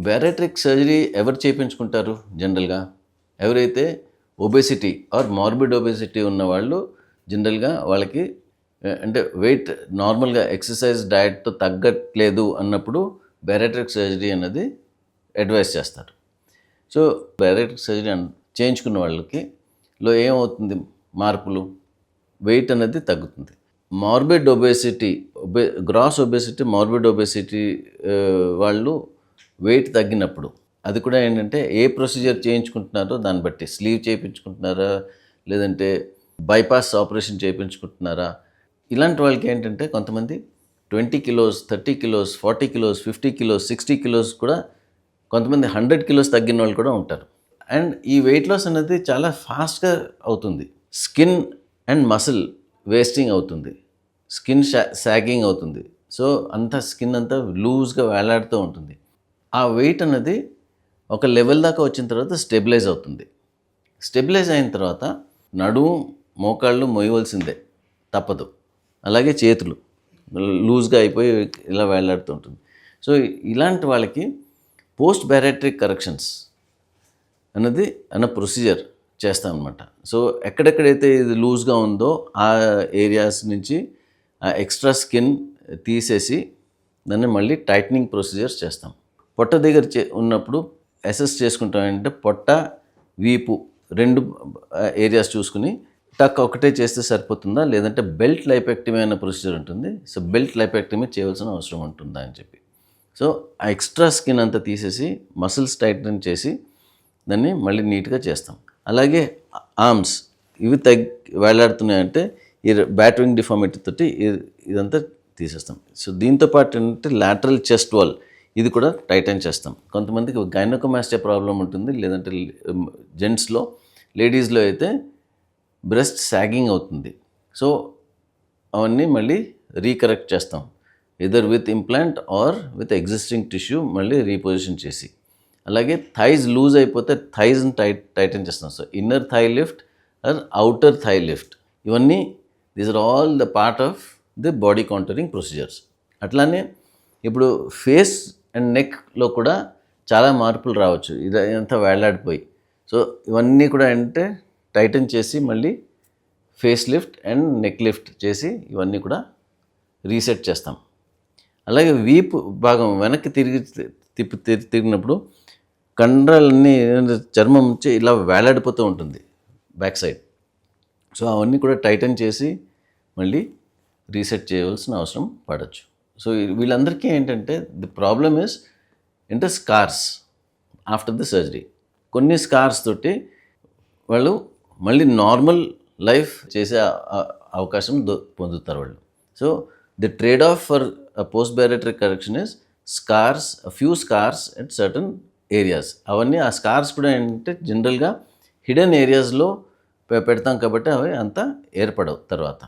Bariatric surgery ఎవరు చేయించుకుంటారు జనరల్గా? ఎవరైతే ఒబెసిటీ ఆర్ మార్బిడ్ ఒబెసిటీ ఉన్నవాళ్ళు జనరల్గా వాళ్ళకి అంటే వెయిట్ నార్మల్గా ఎక్సర్సైజ్ డయట్తో తగ్గట్లేదు అన్నప్పుడు బ్యారియాట్రిక్ సర్జరీ అన్నది అడ్వైస్ చేస్తారు. సో బ్యారియాట్రిక్ సర్జరీ చేయించుకున్న వాళ్ళకి ఏమవుతుంది మార్పులు? వెయిట్ అనేది తగ్గుతుంది. Morbid obesity gross obesity morbid obesity వాళ్ళు వెయిట్ తగ్గినప్పుడు అది కూడా ఏంటంటే ఏ ప్రొసీజర్ చేయించుకుంటున్నారో దాన్ని బట్టి స్లీవ్ చేయించుకుంటున్నారా లేదంటే బైపాస్ ఆపరేషన్ చేయించుకుంటున్నారా, ఇలాంటి వాళ్ళకి ఏంటంటే కొంతమంది 20 kilos 30 kilos 40 kilos 50 kilos 60 kilos కూడా కొంతమంది 100 కిలోస్ తగ్గిన వాళ్ళు కూడా ఉంటారు. అండ్ ఈ వెయిట్ లాస్ అనేది చాలా ఫాస్ట్గా అవుతుంది. స్కిన్ అండ్ మసిల్ వేస్టింగ్ అవుతుంది, స్కిన్ సాగింగ్ అవుతుంది. సో అంతా స్కిన్ అంతా లూజ్గా వేలాడుతూ ఉంటుంది. ఆ వెయిట్ అనేది ఒక లెవెల్ దాకా వచ్చిన తర్వాత స్టెబిలైజ్ అవుతుంది. స్టెబిలైజ్ అయిన తర్వాత నడుము మోకాళ్ళు మొయ్యవలసిందే, తప్పదు. అలాగే చేతులు లూజ్గా అయిపోయి ఇలా వేలాడుతూ ఉంటుంది. సో ఇలాంటి వాళ్ళకి పోస్ట్ బ్యారియాట్రిక్ కరెక్షన్స్ అన్న ప్రొసీజర్ చేస్తాం అన్నమాట. సో ఎక్కడెక్కడైతే ఇది లూజ్గా ఉందో ఆ ఏరియాస్ నుంచి ఆ ఎక్స్ట్రా స్కిన్ తీసేసి దాన్ని మళ్ళీ టైట్నింగ్ ప్రొసీజర్స్ చేస్తాం. పొట్ట దగ్గర ఉన్నప్పుడు అసెస్ చేసుకుంటామంటే పొట్ట వీపు రెండు ఏరియాస్ చూసుకుని టక్ ఒకటే చేస్తే సరిపోతుందా లేదంటే బెల్ట్ లైపెక్టమీ అనే ప్రొసీజర్ ఉంటుంది. సో బెల్ట్ లైపెక్టమీ చేయవలసిన అవసరం ఉంటుందా అని చెప్పి, సో ఆ ఎక్స్ట్రా స్కిన్ అంతా తీసేసి మసిల్స్ టైటన్ చేసి దాన్ని మళ్ళీ నీట్గా చేస్తాం. అలాగే ఆర్మ్స్ ఇవి వేలాడుతున్నాయంటే ఈ బ్యాటరింగ్ డిఫార్మిటీ తోటి ఇదంతా తీసేస్తాం. సో దీంతోపాటు ఏంటంటే లాటరల్ చెస్ట్ వాల్ ఇది కూడా టైటన్ చేస్తాం. కొంతమందికి గైనకోమాస్టియా ప్రాబ్లం ఉంటుంది, లేదంటే జెంట్స్లో, లేడీస్లో అయితే బ్రెస్ట్ సాగింగ్ అవుతుంది. సో అవన్నీ మళ్ళీ రీకరెక్ట్ చేస్తాం, either with implant or with existing tissue మళ్ళీ రీపొజిషన్ చేసి. అలాగే థైజ్ లూజ్ అయిపోతే థైజ్ని టైటన్ చేస్తాం. So inner thigh lift or outer thigh lift, ఇవన్నీ these are all the part of the body contouring procedures. అట్లానే ఇప్పుడు ఫేస్ అండ్ నెక్లో కూడా చాలా మార్పులు రావచ్చు, ఇదంతా వేలాడిపోయి. సో ఇవన్నీ కూడా అంటే టైటన్ చేసి మళ్ళీ face lift and neck lift చేసి ఇవన్నీ కూడా రీసెట్ చేస్తాం. అలాగే వీపు భాగం వెనక్కి తిరిగినప్పుడు కండరాలన్నీ చర్మం నుంచి ఇలా వేలాడిపోతూ ఉంటుంది బ్యాక్ సైడ్. సో అవన్నీ కూడా టైటన్ చేసి మళ్ళీ రీసెట్ చేయవలసిన అవసరం పడవచ్చు. సో వీళ్ళందరికీ ఏంటంటే the problem is scars after the surgery. కొన్ని స్కార్స్ తోటి వాళ్ళు మళ్ళీ నార్మల్ లైఫ్ చేసే అవకాశం పొందుతారు వాళ్ళు. So the trade of for post bariatric correction is scars, few scars at certain areas. అవన్నీ ఆ స్కార్స్ కూడా ఏంటంటే జనరల్గా హిడెన్ ఏరియాస్లో పెడతాం కాబట్టి అవి అంతా ఏర్పడవు తర్వాత.